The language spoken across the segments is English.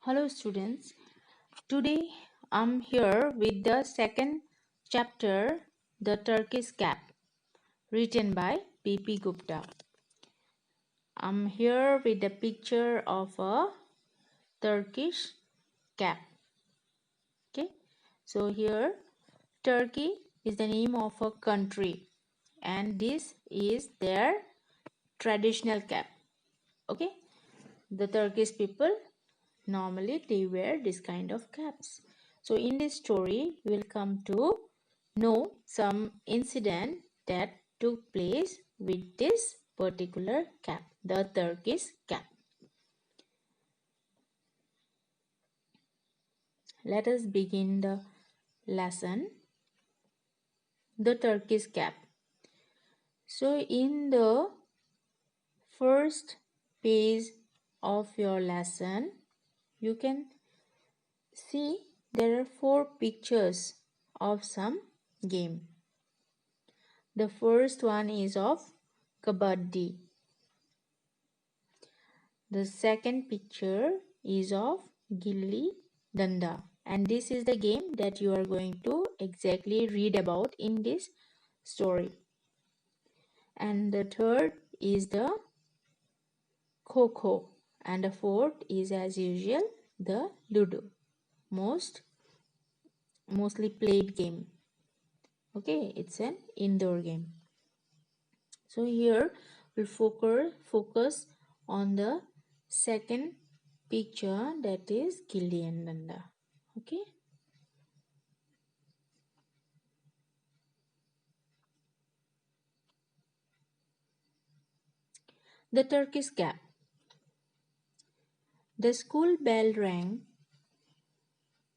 Hello students, today I'm here with the second chapter, The Turkish Cap, written by P.P. Gupta. I'm here with the picture of a Turkish cap. Okay, so here Turkey is the name of a country and this is their traditional cap. Okay, the Turkish people normally they wear this kind of caps. So in this story you will come to know some incident that took place with this particular cap, the Turkish cap. Let us begin the lesson, the Turkish cap. So in the first page of your lesson you can see there are 4 pictures of some game. The first one is of Kabaddi. The second picture is of Gilli Danda. And this is the game that you are going to exactly read about in this story. And the third is the Kho-Kho. And the fourth is as usual the Ludo. Mostly played game. Okay, it's an indoor game. So here we'll focus on the second picture, that is Gilli and Danda. Okay. The Turkish cap. The school bell rang.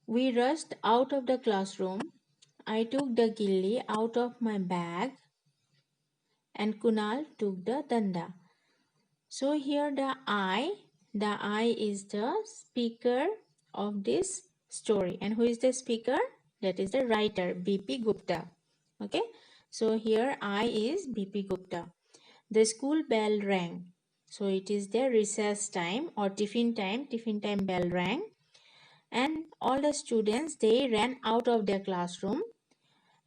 We rushed out of the classroom. I took the gilli out of my bag and Kunal took the danda. So here the I is the speaker of this story. And who is the speaker? That is the writer, B.P. Gupta. Okay. So here I is B.P. Gupta. The school bell rang. So it is the recess time or tiffin time. Tiffin time bell rang. And all the students, they ran out of their classroom.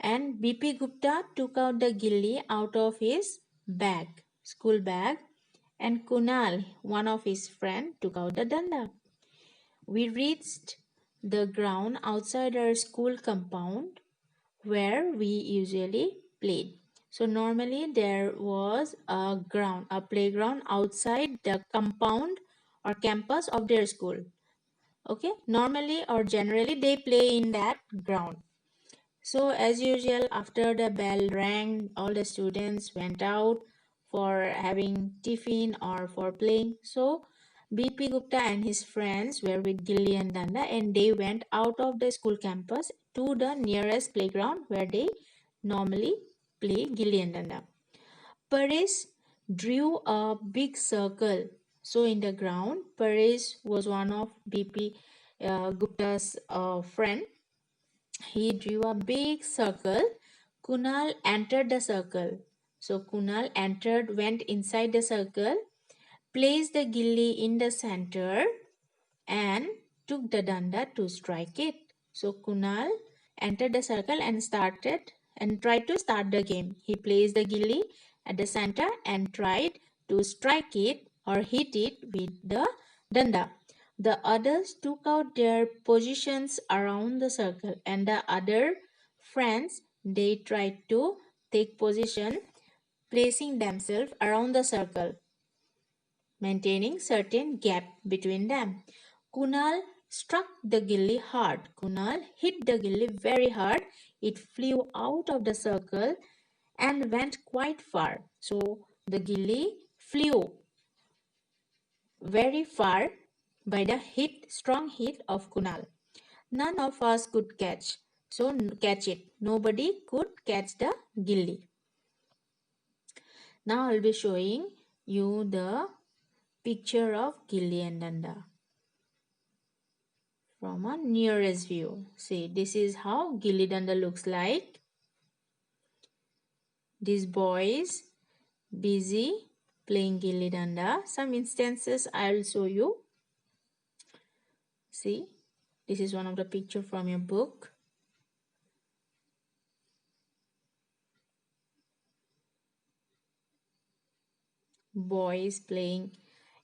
And B.P. Gupta took out the gilli out of his bag, school bag. And Kunal, one of his friends, took out the danda. We reached the ground outside our school compound where we usually played. So normally there was a playground outside the compound or campus of their school. Okay, normally or generally they play in that ground. So as usual, after the bell rang, all the students went out for having tiffin or for playing. So B.P. Gupta and his friends were with Gilli and Danda and they went out of the school campus to the nearest playground where they normally play Gilli and Danda. Paris drew a big circle. So in the ground, Paris was one of B.P. Gupta's friend. He drew a big circle. Kunal entered the circle. So Kunal went inside the circle, placed the gilli in the center and took the danda to strike it. So Kunal entered the circle and tried to start the game. He placed the gilli at the center and tried to strike it or hit it with the danda. The others took out their positions around the circle and the other friends, they tried to take position placing themselves around the circle, maintaining certain gap between them. Kunal struck the gilli hard. Kunal hit the gilli very hard. It flew out of the circle and went quite far. So the gilli flew very far by the strong hit of Kunal. None of us could catch it. Nobody could catch the gilli. Now I'll be showing you the picture of gilli and danda from a nearest view. See, this is how gilli danda looks like. These boys busy playing gilli danda. Some instances I'll show you. See, this is one of the picture from your book. Boys playing,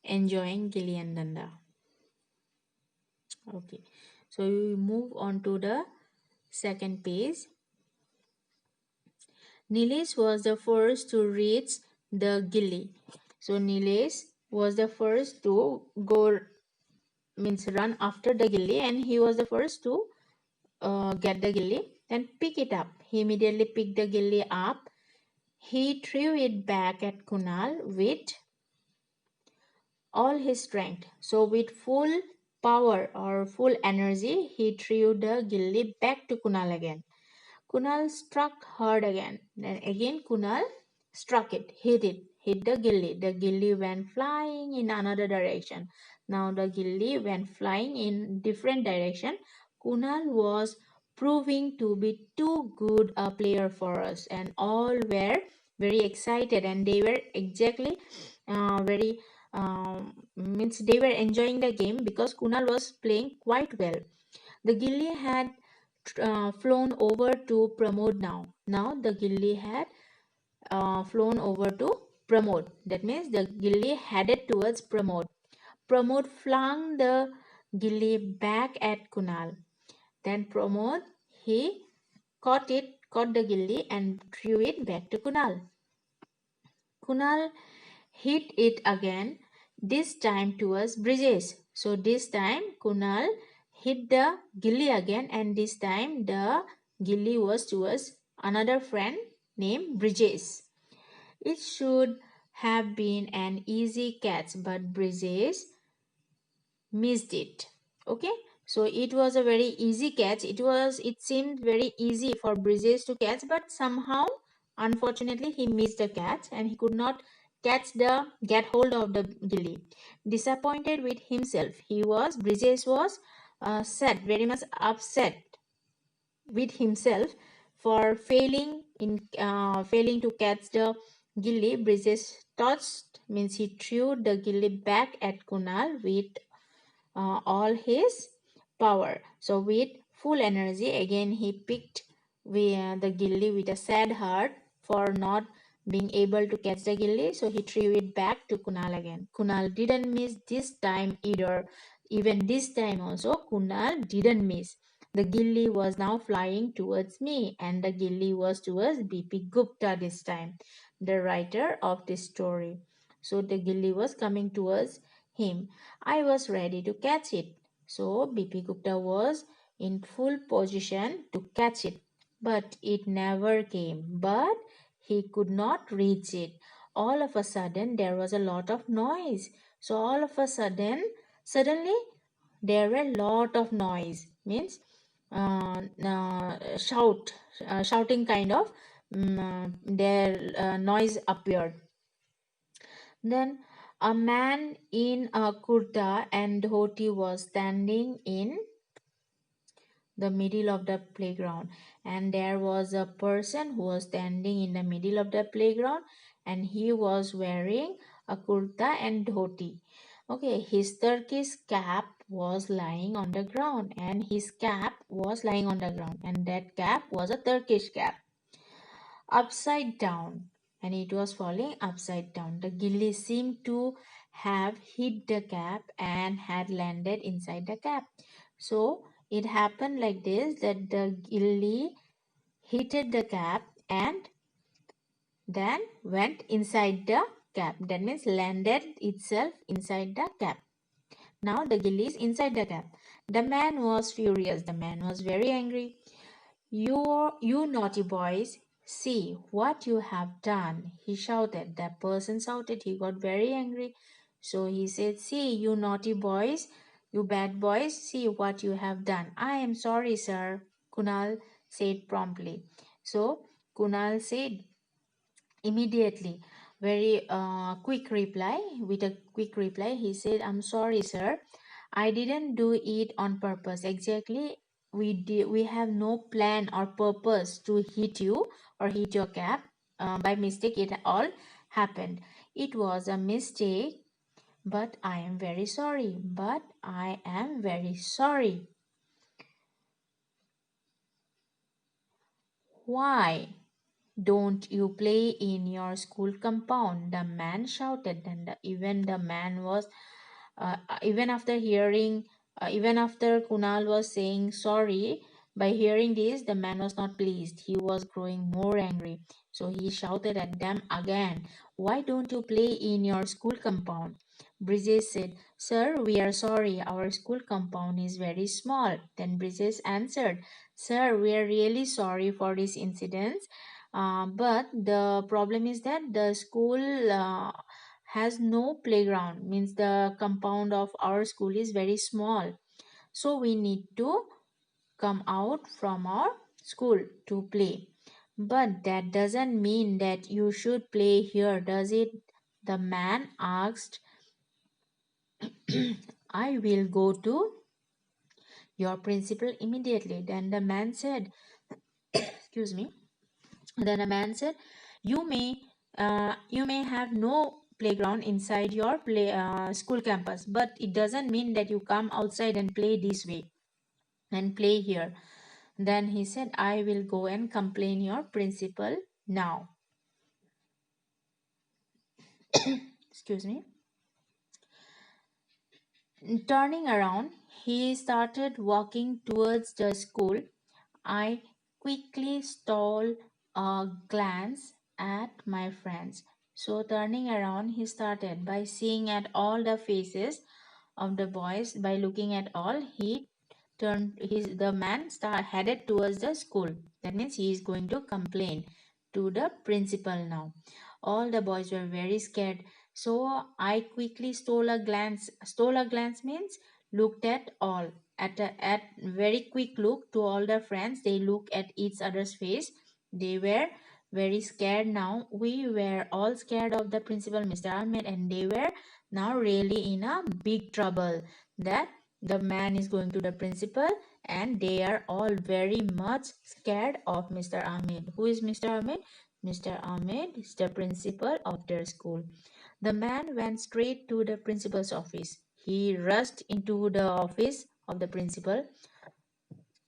enjoying gilli and danda. Okay, so we move on to the second page. Nilesh was the first to reach the gilli. So Nilesh was the first to go, means run after the gilli, and he was the first to get the gilli and pick it up. He immediately picked the gilli up. He threw it back at Kunal with all his strength. So with full power or full energy, he threw the gilli back to Kunal again. Kunal struck hard again. Then again Kunal struck it, hit the gilli. The gilli went flying in another direction. Now the gilli went flying in different direction. Kunal was proving to be too good a player for us, and all were very excited, and they were exactly very means they were enjoying the game because Kunal was playing quite well. The gilli had flown over to Pramod now. Now the gilli had flown over to Pramod. That means the gilli headed towards Pramod. Pramod flung the gilli back at Kunal. Then Pramod, he caught the gilli and threw it back to Kunal. Kunal hit it again, this time towards Bridges. So this time Kunal hit the gilli again, and this time the gilli was towards another friend named Bridges. It should have been an easy catch, but Bridges missed it. Okay, so it was a very easy catch. It seemed very easy for Bridges to catch, but somehow unfortunately he missed the catch and he could not get hold of the gilli. Disappointed with himself, Bridges was sad, very much upset with himself for failing to catch the gilli. Bridges touched, means he threw the gilli back at Kunal with all his power. So with full energy, again he picked the gilli with a sad heart for not being able to catch the gilli. So he threw it back to Kunal again. Kunal didn't miss this time either. Even this time also, Kunal didn't miss. The gilli was now flying towards me, and the gilli was towards BP Gupta this time, the writer of this story. So the gilli was coming towards him. I was ready to catch it. So BP Gupta was in full position to catch it. But it never came. But he could not reach it. All of a sudden, there was a lot of noise. So all of a suddenly, there were a lot of noise. Means shouting kind of. Their noise appeared. Then a man in a kurta and dhoti was standing in the middle of the playground, and there was a person who was standing in the middle of the playground, and he was wearing a kurta and dhoti. Okay, his Turkish cap was lying on the ground, and that cap was a Turkish cap, upside down, and it was falling upside down. The gilly seemed to have hit the cap and had landed inside the cap. So it happened like this, that the gilly hit the cap and then went inside the cap. That means landed itself inside the cap. Now the gilly is inside the cap. The man was furious. The man was very angry. You naughty boys, see what you have done, he shouted. That person shouted, he got very angry. So he said, see, you naughty boys, you bad boys, see what you have done. I am sorry, sir, Kunal said promptly. So Kunal said immediately, very with a quick reply, he said, I'm sorry, sir. I didn't do it on purpose. Exactly, we have no plan or purpose to hit you or hit your cap. By mistake, it all happened. It was a mistake. But I am very sorry. But I am very sorry. Why don't you play in your school compound? The man shouted, and even the man was even after hearing, even after Kunal was saying sorry, by hearing this, the man was not pleased. He was growing more angry. So he shouted at them again, "Why don't you play in your school compound?" Bridges said, "Sir, we are sorry. Our school compound is very small." Then Bridges answered, "Sir, we are really sorry for this incident. But the problem is that the school has no playground, means the compound of our school is very small, so we need to come out from our school to play. But that doesn't mean that you should play here, does it?" The man asked. "I will go to your principal immediately." Then the man said, excuse me, then the man said, you may have no playground inside your school campus, but it doesn't mean that you come outside and play this way and play here." Then he said, "I will go and complain your principal now." Excuse me. Turning around, he started walking towards the school. I quickly stole a glance at my friends. So, turning around, he started by seeing at all the faces of the boys. By looking at all, he turned the man headed towards the school. That means he is going to complain to the principal now. All the boys were very scared. So I quickly stole a glance. Stole a glance means looked at all. At very quick look to all the friends. They look at each other's face. They were very scared now. We were all scared of the principal, Mr. Ahmed, and they were now really in a big trouble. That the man is going to the principal, and they are all very much scared of Mr. Ahmed. Who is Mr. Ahmed? Mr. Ahmed is the principal of their school. The man went straight to the principal's office. He rushed into the office of the principal.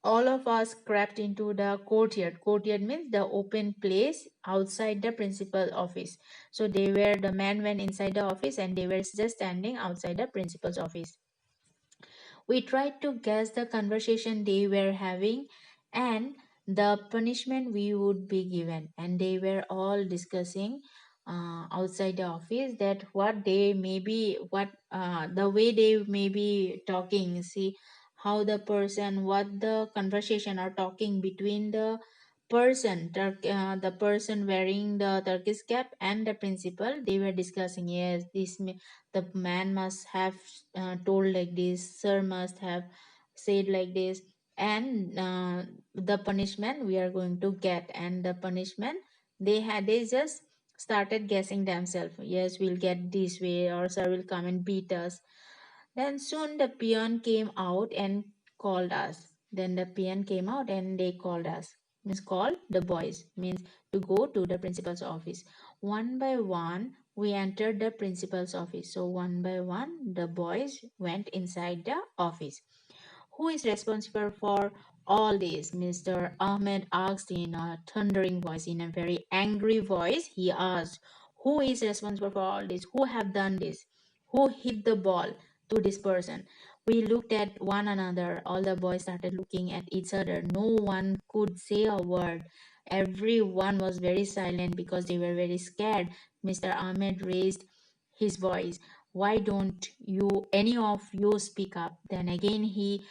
All of us crept into the courtyard. Courtyard means the open place outside the principal office. So the man went inside the office, and they were just standing outside the principal's office. We tried to guess the conversation they were having and the punishment we would be given. And they were all discussing outside the office that what they may be, what the way they may be talking. See how the person, what the conversation are talking between the person wearing the Turkish cap and the principal. They were discussing, yes, the man must have told like this, sir must have said like this, and the punishment we are going to get. And the punishment they just started guessing themselves, yes, we'll get this way, or sir will come and beat us. Then soon the peon came out and called us. Then the peon came out and they called us. Means called the boys. Means to go to the principal's office. One by one, we entered the principal's office. So one by one, the boys went inside the office. "Who is responsible for all this?" Mr. Ahmed asked in a thundering voice, in a very angry voice. He asked, "Who is responsible for all this? Who have done this? Who hit the ball to this person?" We looked at one another. All the boys started looking at each other. No one could say a word. Everyone was very silent because they were very scared. Mr. Ahmed raised his voice. "Why don't any of you speak up?" Then again he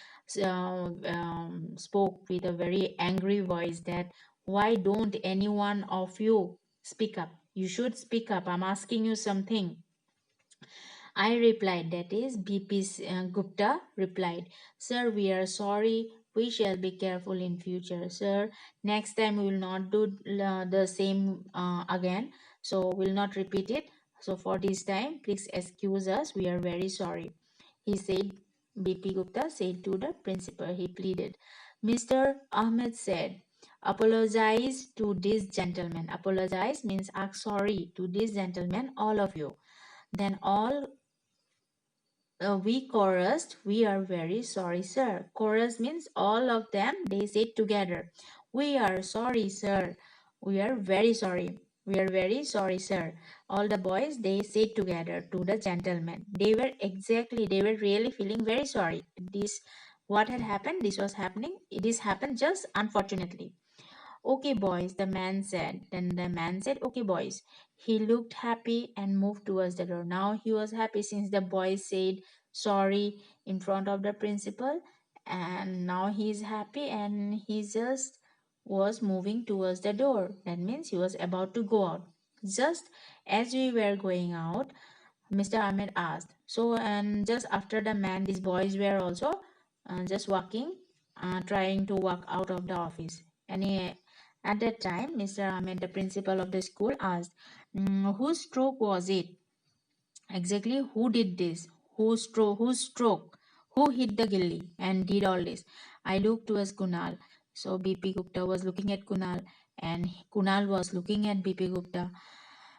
spoke with a very angry voice that, "Why don't any one of you speak up? You should speak up. I'm asking you something." I replied, that is, BP Gupta replied, "Sir, we are sorry. We shall be careful in future, sir. Next time we will not do the same again. So we'll not repeat it. So for this time, please excuse us. We are very sorry," he said. BP Gupta said to the principal. He pleaded. Mr. Ahmed said, "Apologize to this gentleman." Apologize means ask sorry to this gentleman, all of you. Then all we chorused, "We are very sorry, sir." Chorus means all of them, they said together, "We are sorry, sir. We are very sorry. We are very sorry, sir." All the boys, they said together to the gentleman. They were really feeling very sorry. What had happened, this was happening, this happened just unfortunately. "Okay, boys," the man said. Then the man said, "Okay, boys." He looked happy and moved towards the door. Now he was happy since the boys said sorry in front of the principal, and now he is happy and he just was moving towards the door. That means he was about to go out. Just as we were going out, Mr. Ahmed asked. So, and just after the man, these boys were also just walking, trying to walk out of the office. And at that time, Mr. Ahmed, the principal of the school, asked, "Whose stroke was it? Exactly who did this? Whose stroke? Who hit the gilly and did all this?" I looked towards Kunal. So BP Gupta was looking at Kunal, and Kunal was looking at BP Gupta.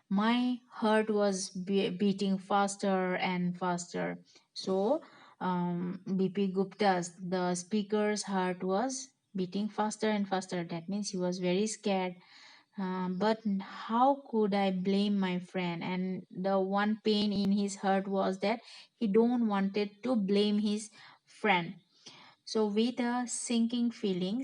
My heart was beating faster and faster. So BP Gupta's, the speaker's heart was beating faster and faster. That means he was very scared. But how could I blame my friend? And the one pain in his heart was that he don't wanted to blame his friend. So with a sinking feeling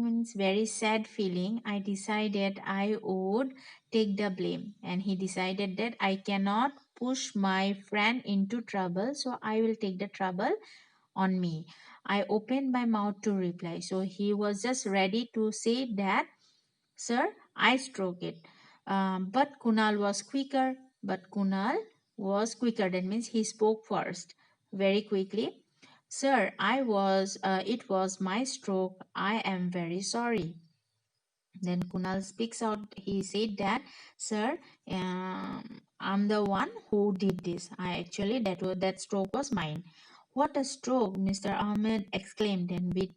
means very sad feeling, I decided I would take the blame. And he decided that I cannot push my friend into trouble, so I will take the trouble on me. I opened my mouth to reply. So he was just ready to say that, "Sir, I stroke it." But Kunal was quicker. That means he spoke first, very quickly. "Sir, it was my stroke. I am very sorry." Then Kunal speaks out. He said that, "Sir, I'm the one who did this. That stroke was mine." "What a stroke!" Mr. Ahmed exclaimed. And with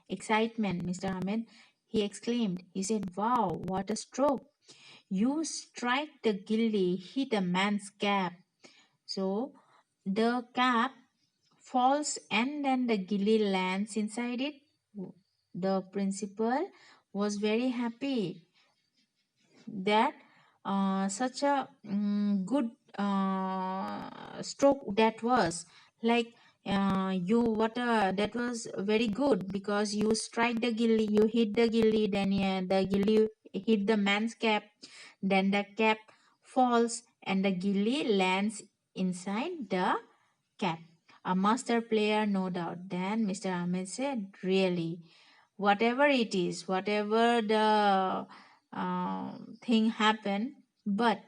excitement, Mr. Ahmed, he exclaimed. He said, "Wow, what a stroke! You strike the gilly, hit a man's cap. So the cap falls and then the gilly lands inside it." The principal was very happy that such a good stroke that was, like, you what that was very good because you strike the gilly, you hit the gilly, then the gilly hit the man's cap, then the cap falls and the gilly lands inside the cap. A master player, no doubt. Then Mr. Ahmed said, "Really, whatever it is, whatever the thing happened, but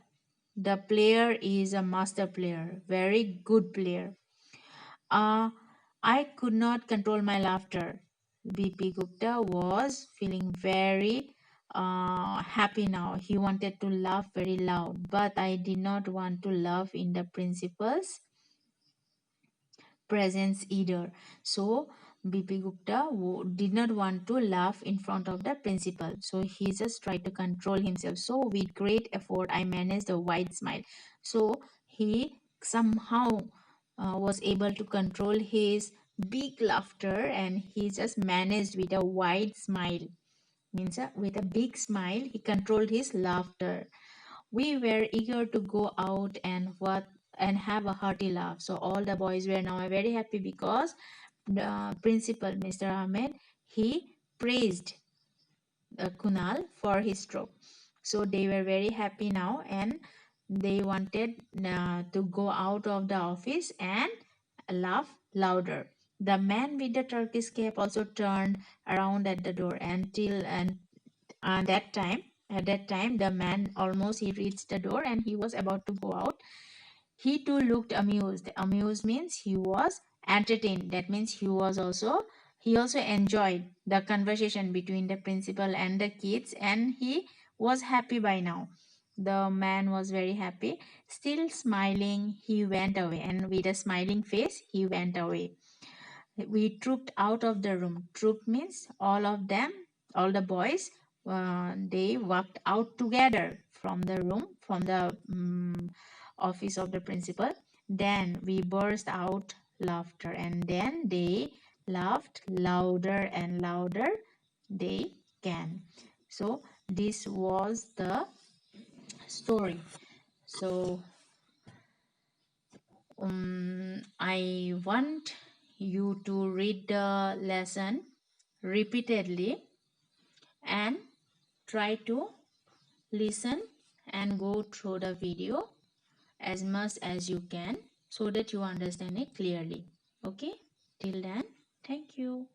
the player is a master player, very good player." Uh, I could not control my laughter. BP Gupta was feeling very happy now. He wanted to laugh very loud, but I did not want to laugh in the principal's presence either. So BP Gupta did not want to laugh in front of the principal. So he just tried to control himself. So with great effort, I managed a wide smile. So he somehow was able to control his big laughter, and he just managed with a wide smile. Means with a big smile, he controlled his laughter. We were eager to go out and have a hearty laugh. So all the boys were now very happy because the principal, Mr. Ahmed, he praised Kunal for his stroke. So they were very happy now, and they wanted to go out of the office and laugh louder. The man with the Turkish cap also turned around at the door and at that time, the man almost he reached the door and he was about to go out. He too looked amused. Amused means he was entertained. That means he also enjoyed the conversation between the principal and the kids, and he was happy by now. The man was very happy. Still smiling, he went away, and with a smiling face, he went away. We trooped out of the room. Troop means all of them, all the boys, they walked out together from the room, from the office of the principal. Then we burst out laughter, and then they laughed louder and louder they can. So this was the story. So I want you to read the lesson repeatedly and try to listen and go through the video as much as you can so that you understand it clearly. Okay, till then, thank you.